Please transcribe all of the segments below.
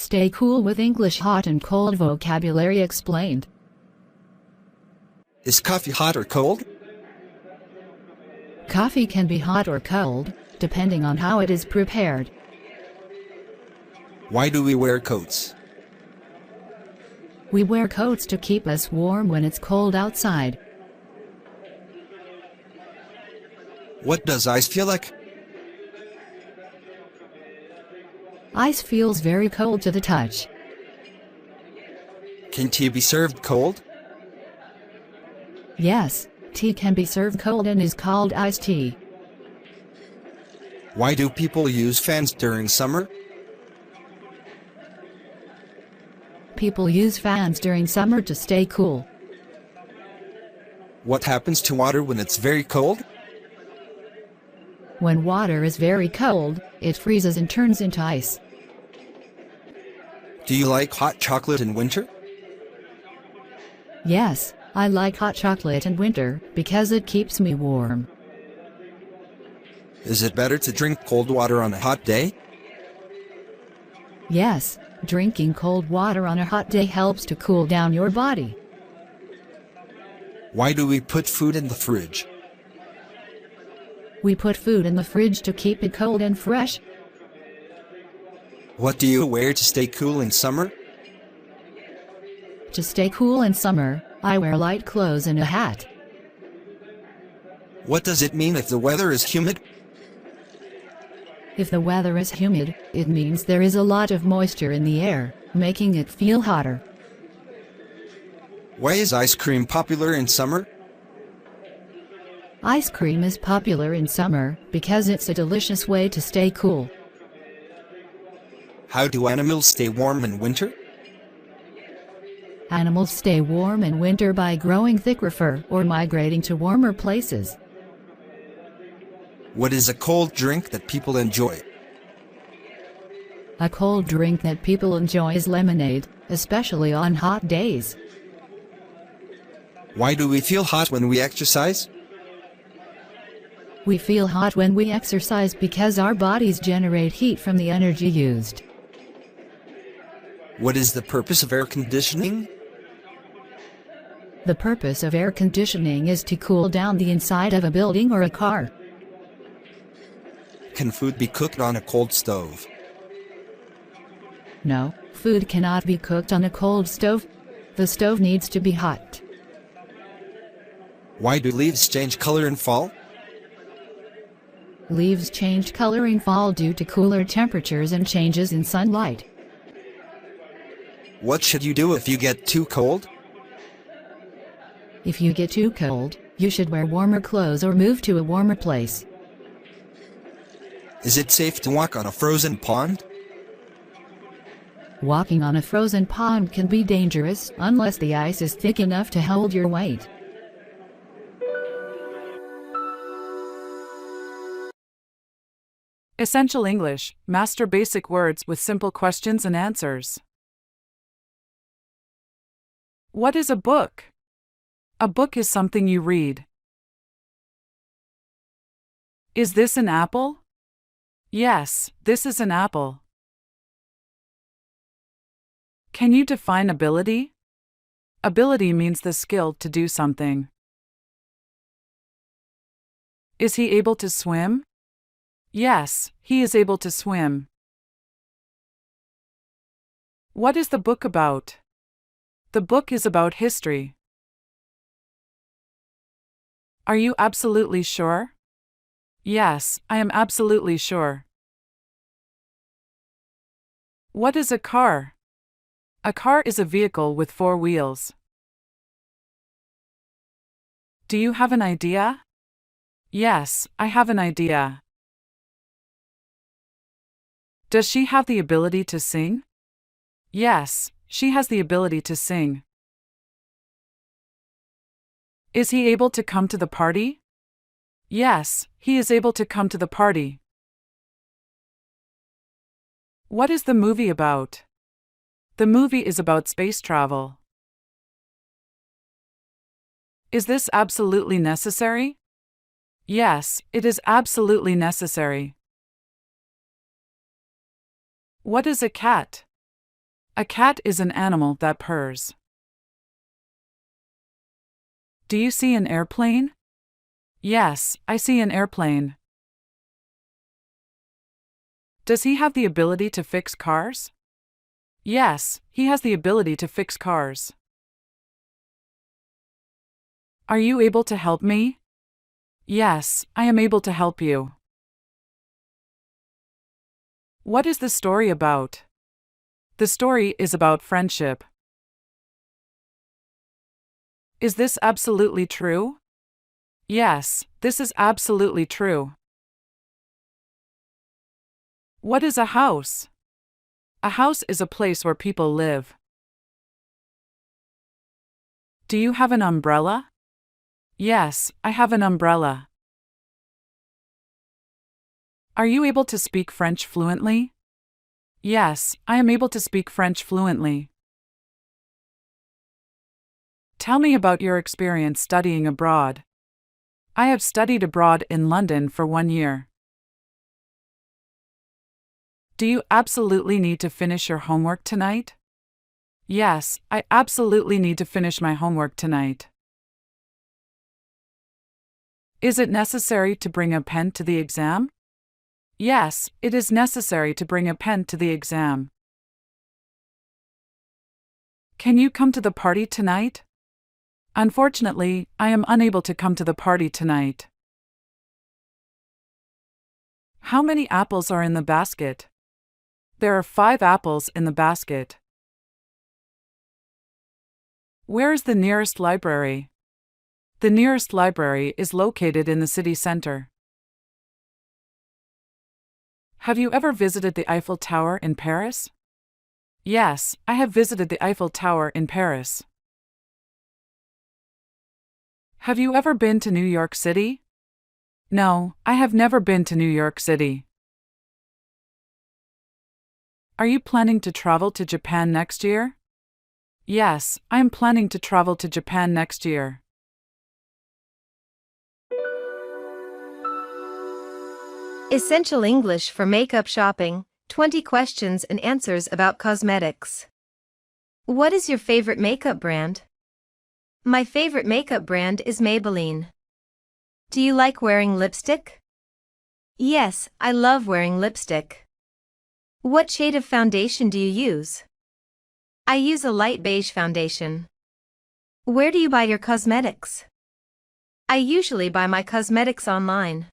Stay cool with English hot and cold vocabulary explained. Is coffee hot or cold? Coffee can be hot or cold, depending on how it is prepared. Why do we wear coats? We wear coats to keep us warm when it's cold outside. What does ice feel like? Ice feels very cold to the touch. Can tea be served cold? Yes, tea can be served cold and is called iced tea. Why do people use fans during summer? People use fans during summer to stay cool. What happens to water when it's very cold? When water is very cold, it freezes and turns into ice. Do you like hot chocolate in winter? Yes, I like hot chocolate in winter because it keeps me warm. Is it better to drink cold water on a hot day? Yes, drinking cold water on a hot day helps to cool down your body. Why do we put food in the fridge? We put food in the fridge to keep it cold and fresh. What do you wear to stay cool in summer? To stay cool in summer, I wear light clothes and a hat. What does it mean if the weather is humid? If the weather is humid, it means there is a lot of moisture in the air, making it feel hotter. Why is ice cream popular in summer? Ice cream is popular in summer because it's a delicious way to stay cool. How do animals stay warm in winter? Animals stay warm in winter by growing thicker fur or migrating to warmer places. What is a cold drink that people enjoy? A cold drink that people enjoy is lemonade, especially on hot days. Why do we feel hot when we exercise? We feel hot when we exercise because our bodies generate heat from the energy used. What is the purpose of air conditioning? The purpose of air conditioning is to cool down the inside of a building or a car. Can food be cooked on a cold stove? No, food cannot be cooked on a cold stove. The stove needs to be hot. Why do leaves change color in fall? Leaves change color in fall due to cooler temperatures and changes in sunlight. What should you do if you get too cold? If you get too cold, you should wear warmer clothes or move to a warmer place. Is it safe to walk on a frozen pond? Walking on a frozen pond can be dangerous unless the ice is thick enough to hold your weight. Essential English. Master basic words with simple questions and answers. What is a book? A book is something you read. Is this an apple? Yes, this is an apple. Can you define ability? Ability means the skill to do something. Is he able to swim? Yes, he is able to swim. What is the book about? The book is about history. Are you absolutely sure? Yes, I am absolutely sure. What is a car? A car is a vehicle with 4 wheels. Do you have an idea? Yes, I have an idea. Does she have the ability to sing? Yes, she has the ability to sing. Is he able to come to the party? Yes, he is able to come to the party. What is the movie about? The movie is about space travel. Is this absolutely necessary? Yes, it is absolutely necessary. What is a cat? A cat is an animal that purrs. Do you see an airplane? Yes, I see an airplane. Does he have the ability to fix cars? Yes, he has the ability to fix cars. Are you able to help me? Yes, I am able to help you. What is the story about? The story is about friendship. Is this absolutely true? Yes, this is absolutely true. What is a house? A house is a place where people live. Do you have an umbrella? Yes, I have an umbrella. Are you able to speak French fluently? Yes, I am able to speak French fluently. Tell me about your experience studying abroad. I have studied abroad in London for 1 year. Do you absolutely need to finish your homework tonight? Yes, I absolutely need to finish my homework tonight. Is it necessary to bring a pen to the exam? Yes, it is necessary to bring a pen to the exam. Can you come to the party tonight? Unfortunately, I am unable to come to the party tonight. How many apples are in the basket? There are 5 apples in the basket. Where is the nearest library? The nearest library is located in the city center. Have you ever visited the Eiffel Tower in Paris? Yes, I have visited the Eiffel Tower in Paris. Have you ever been to New York City? No, I have never been to New York City. Are you planning to travel to Japan next year? Yes, I am planning to travel to Japan next year. Essential English for Makeup Shopping, 20 questions and answers about cosmetics. What is your favorite makeup brand? My favorite makeup brand is Maybelline. Do you like wearing lipstick? Yes, I love wearing lipstick. What shade of foundation do you use? I use a light beige foundation. Where do you buy your cosmetics? I usually buy my cosmetics online.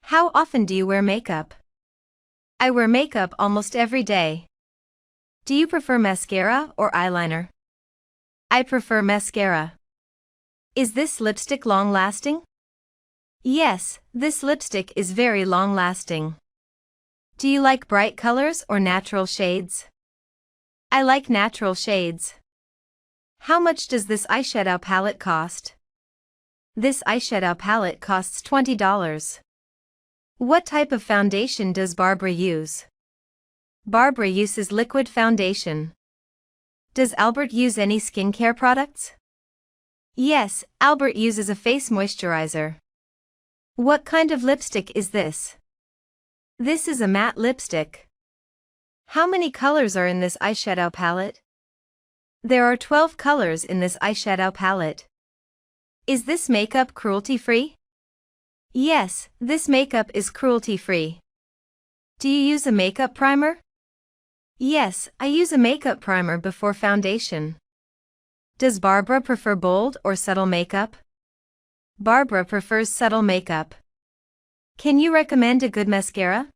How often do you wear makeup? I wear makeup almost every day. Do you prefer mascara or eyeliner? I prefer mascara. Is this lipstick long-lasting? Yes, this lipstick is very long-lasting. Do you like bright colors or natural shades? I like natural shades. How much does this eyeshadow palette cost? This eyeshadow palette costs $20. What type of foundation does Barbara use? Barbara uses liquid foundation. Does Albert use any skincare products? Yes, Albert uses a face moisturizer. What kind of lipstick is this? This is a matte lipstick. How many colors are in this eyeshadow palette? There are 12 colors in this eyeshadow palette. Is this makeup cruelty-free? Yes, this makeup is cruelty-free. Do you use a makeup primer? Yes, I use a makeup primer before foundation. Does Barbara prefer bold or subtle makeup? Barbara prefers subtle makeup. Can you recommend a good mascara?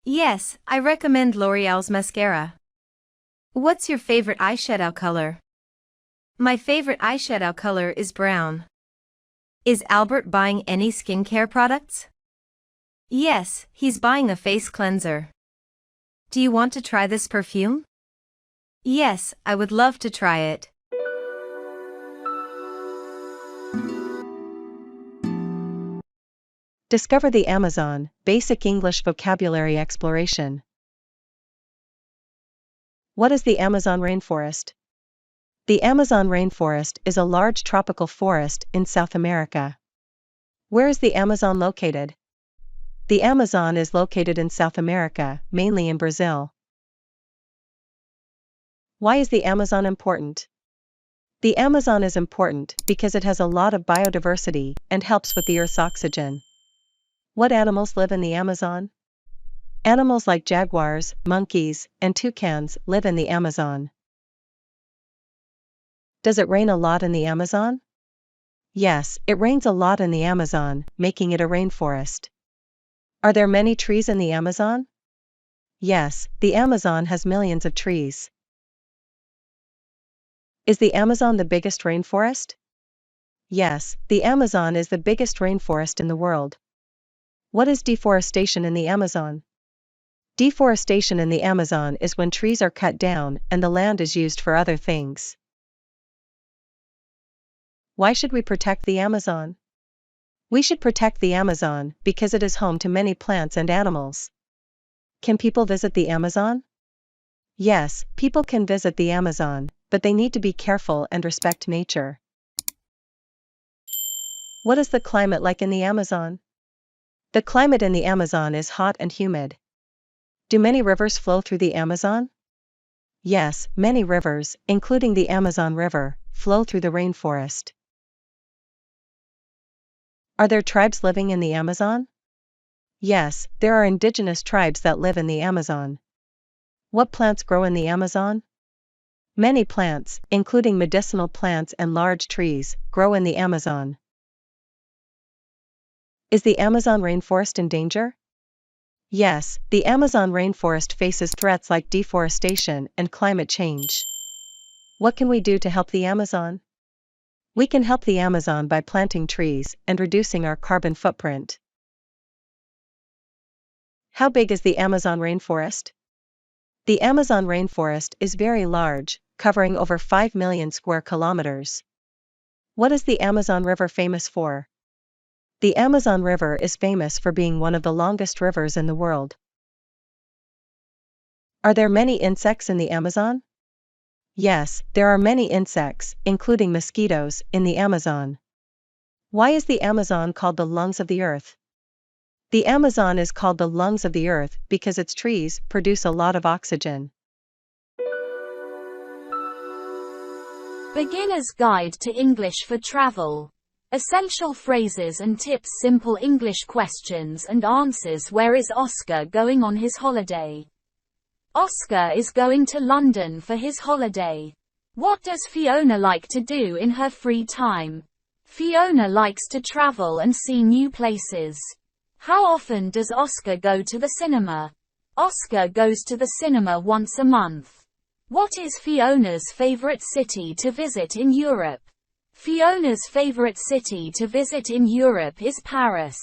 Yes, I recommend L'Oreal's mascara. What's your favorite eyeshadow color? My favorite eyeshadow color is brown. Is Albert buying any skincare products? Yes, he's buying a face cleanser. Do you want to try this perfume? Yes, I would love to try it. Discover the Amazon, Basic English Vocabulary Exploration. What is the Amazon rainforest? The Amazon rainforest is a large tropical forest in South America. Where is the Amazon located? The Amazon is located in South America, mainly in Brazil. Why is the Amazon important? The Amazon is important because it has a lot of biodiversity and helps with the Earth's oxygen. What animals live in the Amazon? Animals like jaguars, monkeys, and toucans live in the Amazon. Does it rain a lot in the Amazon? Yes, it rains a lot in the Amazon, making it a rainforest. Are there many trees in the Amazon? Yes, the Amazon has millions of trees. Is the Amazon the biggest rainforest? Yes, the Amazon is the biggest rainforest in the world. What is deforestation in the Amazon? Deforestation in the Amazon is when trees are cut down and the land is used for other things. Why should we protect the Amazon? We should protect the Amazon because it is home to many plants and animals. Can people visit the Amazon? Yes, people can visit the Amazon, but they need to be careful and respect nature. What is the climate like in the Amazon? The climate in the Amazon is hot and humid. Do many rivers flow through the Amazon? Yes, many rivers, including the Amazon River, flow through the rainforest. Are there tribes living in the Amazon? Yes, there are indigenous tribes that live in the Amazon. What plants grow in the Amazon? Many plants, including medicinal plants and large trees, grow in the Amazon. Is the Amazon rainforest in danger? Yes, the Amazon rainforest faces threats like deforestation and climate change. What can we do to help the Amazon? We can help the Amazon by planting trees and reducing our carbon footprint. How big is the Amazon rainforest? The Amazon rainforest is very large, covering over 5 million square kilometers. What is the Amazon River famous for? The Amazon River is famous for being one of the longest rivers in the world. Are there many insects in the Amazon? Yes, there are many insects, including mosquitoes, in the Amazon. Why is the Amazon called the lungs of the earth? The Amazon is called the lungs of the earth because its trees produce a lot of oxygen. Beginner's Guide to English for Travel. Essential phrases and tips. Simple English questions and answers. Where is Oscar going on his holiday? Oscar is going to London for his holiday. What does Fiona like to do in her free time? Fiona likes to travel and see new places. How often does Oscar go to the cinema? Oscar goes to the cinema once a month. What is Fiona's favorite city to visit in Europe? Fiona's favorite city to visit in Europe is Paris.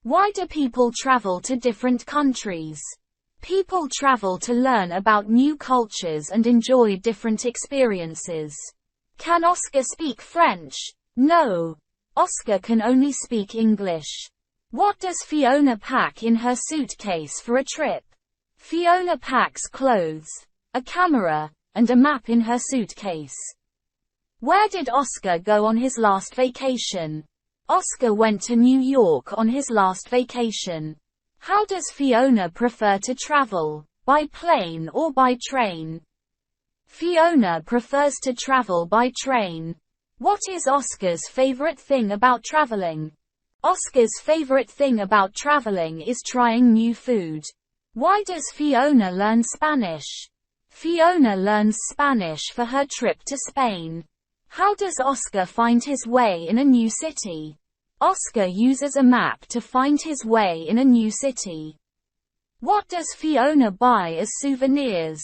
Why do people travel to different countries? People travel to learn about new cultures and enjoy different experiences. Can Oscar speak French? No. Oscar can only speak English. What does Fiona pack in her suitcase for a trip? Fiona packs clothes, a camera, and a map in her suitcase. Where did Oscar go on his last vacation? Oscar went to New York on his last vacation. How does Fiona prefer to travel? By plane or by train? Fiona prefers to travel by train. What is Oscar's favorite thing about traveling? Oscar's favorite thing about traveling is trying new food. Why does Fiona learn Spanish? Fiona learns Spanish for her trip to Spain. How does Oscar find his way in a new city? Oscar uses a map to find his way in a new city. What does Fiona buy as souvenirs?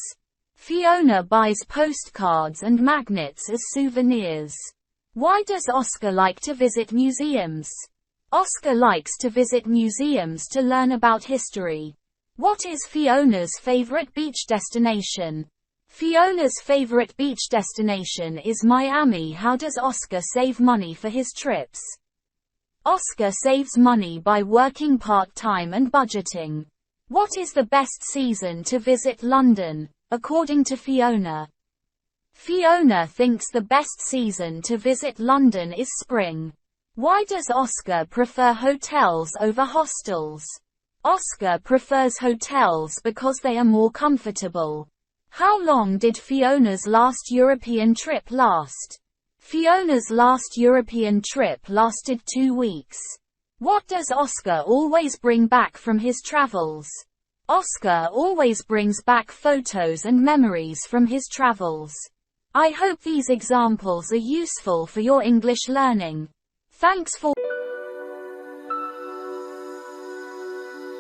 Fiona buys postcards and magnets as souvenirs. Why does Oscar like to visit museums? Oscar likes to visit museums to learn about history. What is Fiona's favorite beach destination? Fiona's favorite beach destination is Miami. How does Oscar save money for his trips? Oscar saves money by working part-time and budgeting. What is the best season to visit London, according to Fiona? Fiona thinks the best season to visit London is spring. Why does Oscar prefer hotels over hostels? Oscar prefers hotels because they are more comfortable. How long did Fiona's last European trip last? Fiona's last European trip lasted 2 weeks. What does Oscar always bring back from his travels? Oscar always brings back photos and memories from his travels. I hope these examples are useful for your English learning. Thanks for